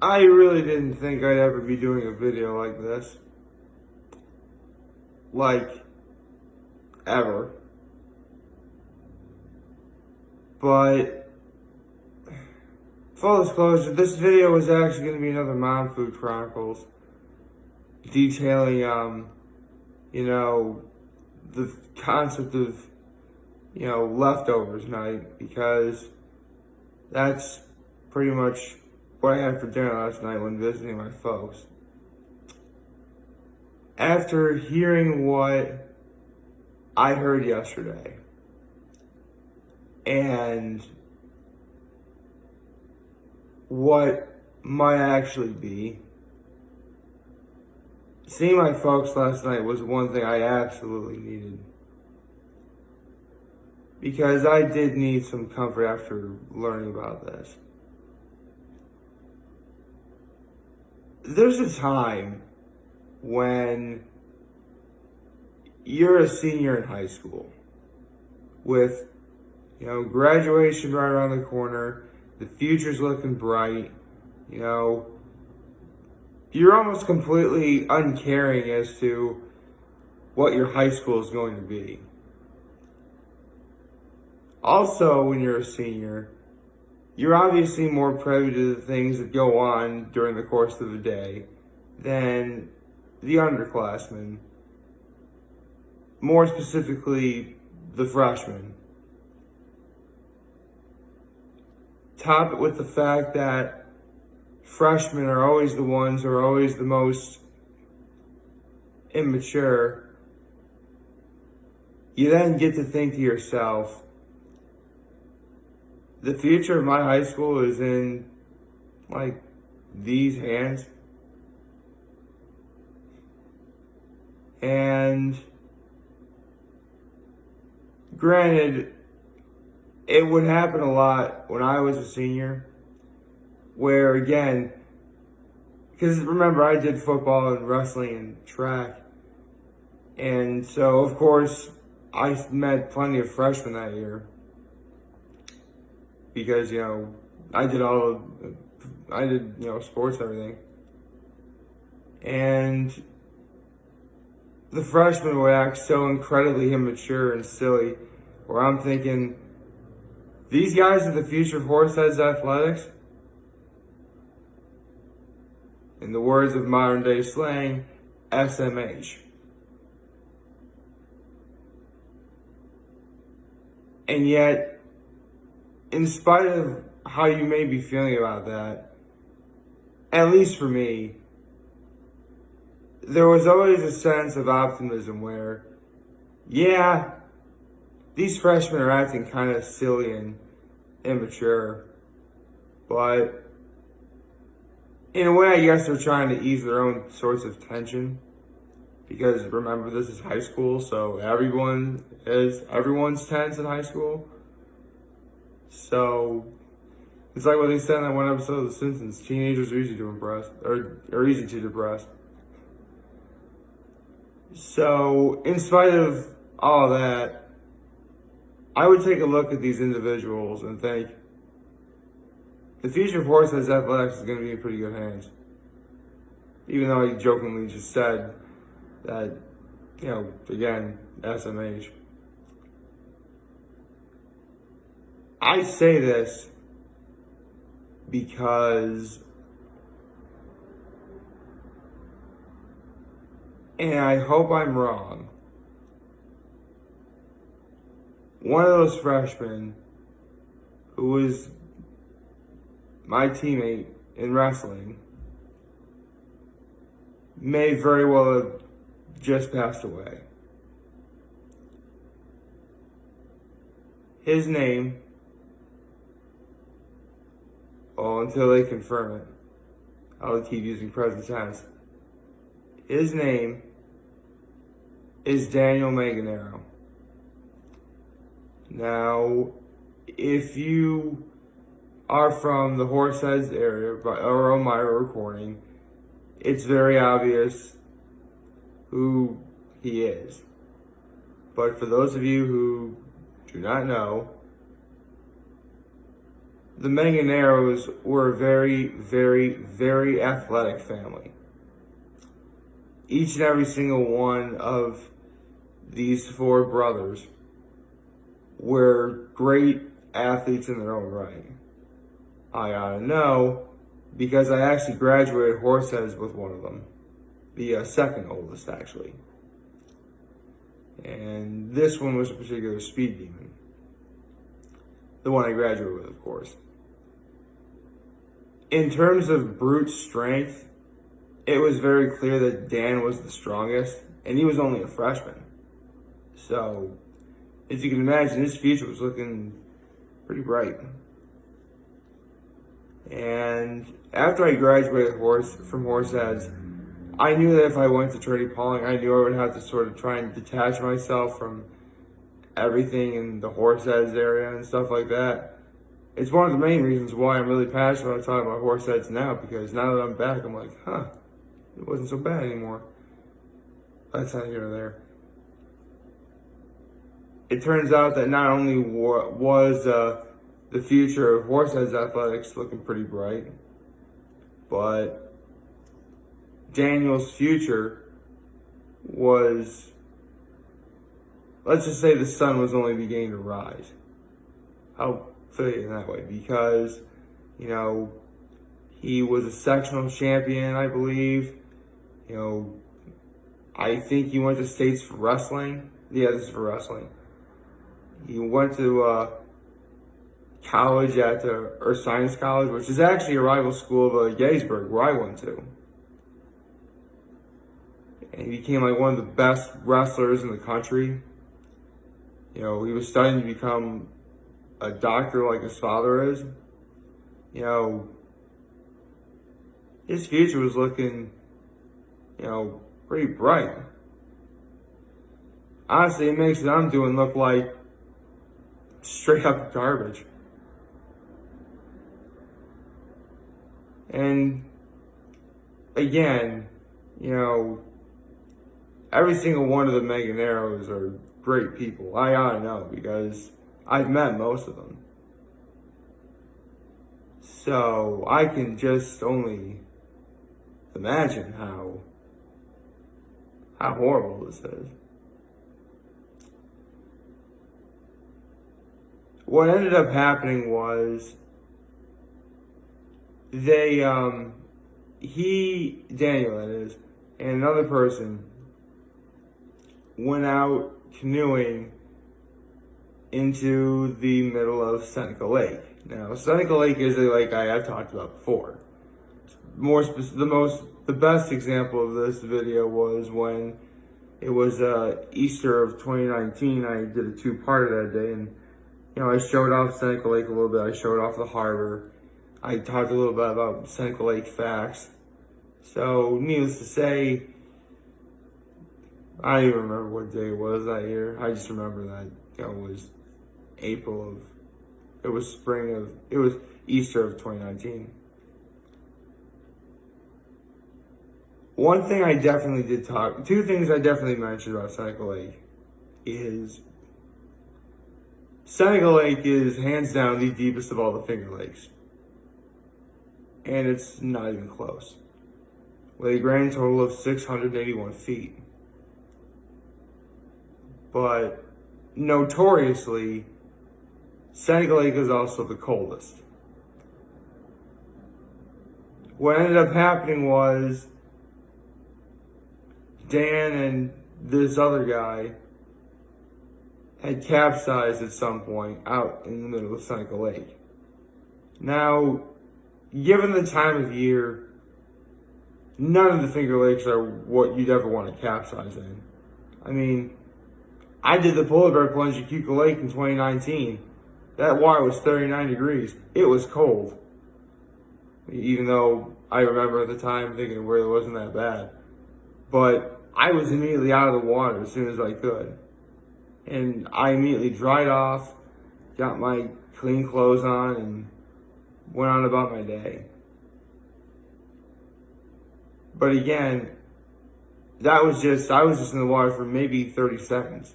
I really didn't think I'd ever be doing a video like this. Like, ever. But, full disclosure, this video is actually going to be another Mom Food Chronicles. Detailing, the concept of, leftovers night. Because that's pretty much what I had for dinner last night when visiting my folks. After hearing what I heard yesterday, and what might actually be, seeing my folks last night was one thing I absolutely needed. Because I did need some comfort after learning about this. There's a time when you're a senior in high school with, graduation right around the corner, the future's looking bright, you're almost completely uncaring as to what your high school is going to be. Also, when you're a senior, you're obviously more privy to the things that go on during the course of the day than the underclassmen. More specifically, the freshmen. Top it with the fact that freshmen are always the ones who are always the most immature. You then get to think to yourself, the future of my high school is in, these hands. And granted, it would happen a lot when I was a senior, where again, because remember, I did football and wrestling and track. And so, of course, I met plenty of freshmen that year. Because, I did sports and everything. And the freshmen would act so incredibly immature and silly, where I'm thinking, these guys are the future of Horseheads athletics? In the words of modern day slang, SMH. And yet, in spite of how you may be feeling about that, at least for me, there was always a sense of optimism where, yeah, these freshmen are acting kind of silly and immature, but in a way, I guess they're trying to ease their own sorts of tension. Because remember, this is high school, so everyone's tense in high school. So it's like what they said in that one episode of The Simpsons: teenagers are easy to impress, or easy to depress. So, in spite of all that, I would take a look at these individuals and think, the future of Horseheads athletics is going to be in pretty good hands. Even though I jokingly just said that, again, SMH. I say this because, and I hope I'm wrong, one of those freshmen who was my teammate in wrestling may very well have just passed away. His name, until they confirm it, I'll keep using present tense. His name is Daniel Manganaro. Now, if you are from the Horseheads area or Elmira recording, it's very obvious who he is. But for those of you who do not know, the Manganaros were a very, very, very athletic family. Each and every single one of these four brothers were great athletes in their own right. I ought to know because I actually graduated horseheads with one of them, the second oldest actually. And this one was a particular speed demon. The one I graduated with, of course. In terms of brute strength, it was very clear that Dan was the strongest, and he was only a freshman. So, as you can imagine, his future was looking pretty bright. And after I graduated from Horseheads, I knew that if I went to Trinity Pauling, I knew I would have to sort of try and detach myself from everything in the Horseheads area and stuff like that. It's one of the main reasons why I'm really passionate about talking about Horseheads now, because now that I'm back, I'm like, it wasn't so bad anymore. That's not here or there. It turns out that not only was the future of Horseheads athletics looking pretty bright, but Daniel's future was, let's just say the sun was only beginning to rise. I'll put it in that way because, he was a sectional champion, I believe. I think he went to states for wrestling. Yeah, this is for wrestling. He went to college at Science College, which is actually a rival school of Gettysburg, where I went to. And he became like one of the best wrestlers in the country. He was studying to become a doctor like his father is. His future was looking, pretty bright. Honestly, it makes what I'm doing look like straight up garbage. And again, every single one of the Manganaros are great people. I ought to know because I've met most of them. So I can just only imagine how horrible this is. What ended up happening was Daniel that is, and another person went out canoeing into the middle of Seneca Lake. Now, Seneca Lake is a lake I have talked about before. The best example of this video was when it was Easter of 2019. I did a two-parter that day, and I showed off Seneca Lake a little bit. I showed off the harbor. I talked a little bit about Seneca Lake facts. So, needless to say, I don't even remember what day it was that year. I just remember that it was it was Easter of 2019. Two things I definitely mentioned about Seneca Lake is Seneca Lake is hands down the deepest of all the Finger Lakes. And it's not even close. With a grand total of 681 feet. But notoriously, Seneca Lake is also the coldest. What ended up happening was Dan and this other guy had capsized at some point out in the middle of Seneca Lake. Now, given the time of year, none of the Finger Lakes are what you'd ever want to capsize in. I mean, I did the polar bear plunge at Cuca Lake in 2019. That water was 39 degrees. It was cold. Even though I remember at the time thinking it really wasn't that bad. But I was immediately out of the water as soon as I could. And I immediately dried off, got my clean clothes on, and went on about my day. But again, I was just in the water for maybe 30 seconds.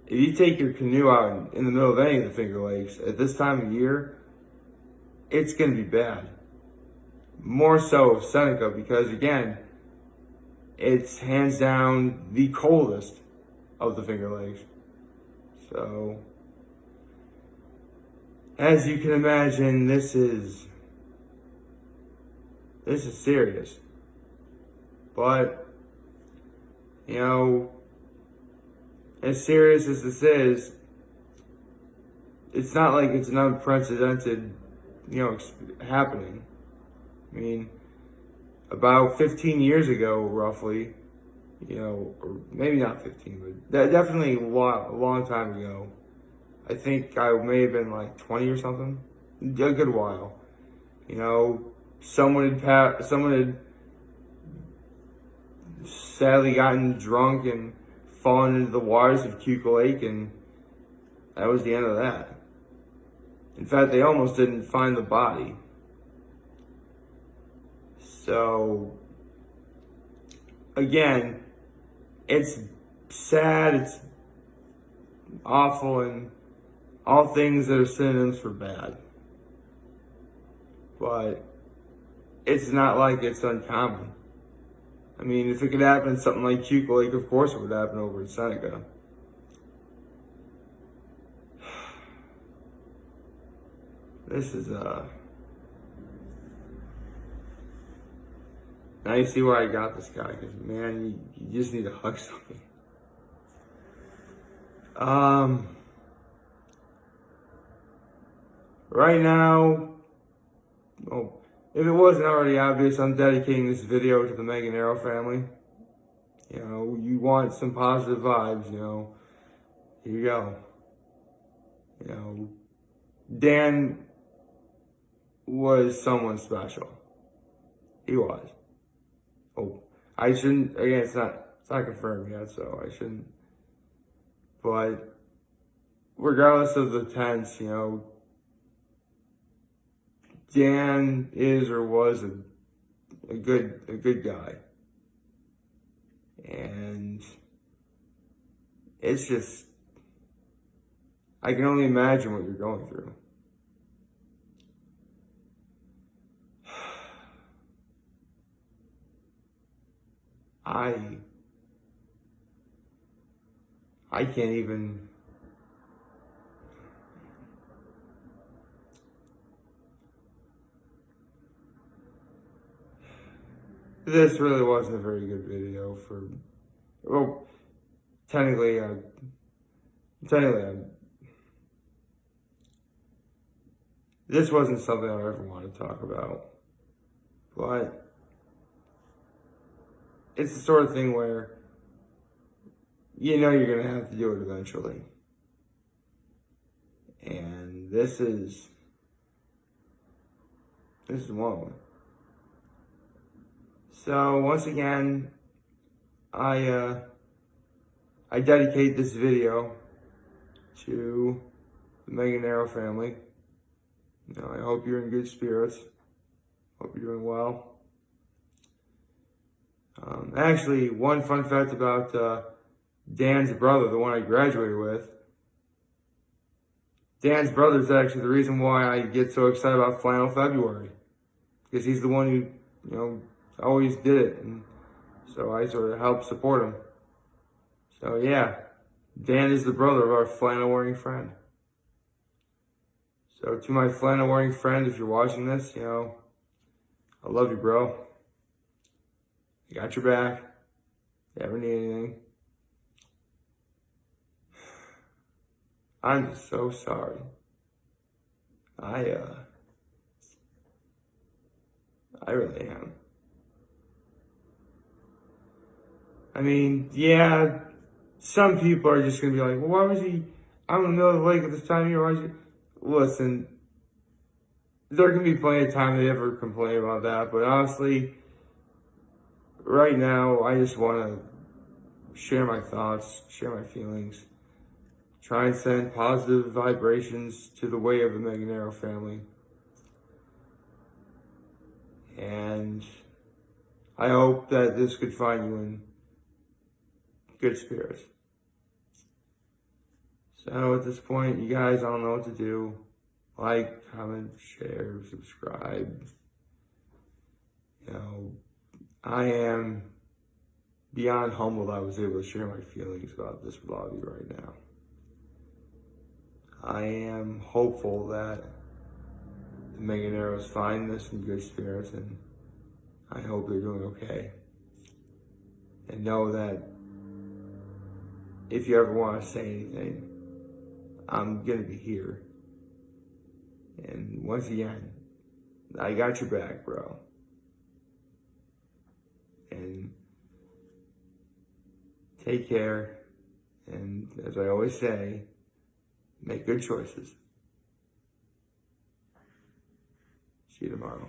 if you take your canoe out in the middle of any of the Finger Lakes at this time of year, it's going to be bad. More so of Seneca because, again, it's hands down the coldest of the Finger Lakes. So, as you can imagine, this is serious. But, you know, as serious as this is, it's not like it's an unprecedented, happening. I mean, about 15 years ago, roughly, or maybe not 15, but definitely a long time ago. I think I may have been like 20 or something, a good while. Someone had sadly gotten drunk and fallen into the waters of Cuca Lake, and that was the end of that. In fact, they almost didn't find the body. So, again, it's sad, it's awful, and all things that are synonyms for bad. But it's not like it's uncommon. I mean, if it could happen in something like Cuca Lake, of course it would happen over in Seneca. This is, now you see why I got this guy, because, man, you just need to hug something. Right now, if it wasn't already obvious, I'm dedicating this video to the Manganaro family. You want some positive vibes, here you go. Dan was someone special. He was. I shouldn't, again, it's not confirmed yet, so I shouldn't. But regardless of the tense, Dan is or was a good guy. And it's just, I can only imagine what you're going through. I can't even. This really wasn't a very good video technically, this wasn't something I ever wanted to talk about, but it's the sort of thing where you're going to have to do it eventually. And this is one of them. So once again, I dedicate this video to the Manganaro family. I hope you're in good spirits. Hope you're doing well. Actually, one fun fact about Dan's brother, the one I graduated with. Dan's brother is actually the reason why I get so excited about Flannel February. Because he's the one who, always did it. And so I sort of helped support him. So yeah, Dan is the brother of our flannel wearing friend. So to my flannel wearing friend, if you're watching this, I love you, bro. I got your back. If you ever need anything. I'm just so sorry. I really am. I mean, yeah, some people are just going to be like, well, why was he out in the middle of the lake at this time of year? Why was he? Listen, there can be plenty of time to ever complain about that, but honestly, right now, I just want to share my thoughts, share my feelings, try and send positive vibrations to the way of the Manganaro family. And I hope that this could find you in good spirits. So at this point, you guys all know what to do. Like, comment, share, subscribe. I am beyond humbled I was able to share my feelings about this with all of you right now. I am hopeful that the Manganaros find this in good spirits, and I hope they're doing okay. And know that if you ever want to say anything, I'm going to be here. And once again, I got your back, bro. And take care. And as I always say, make good choices. See you tomorrow.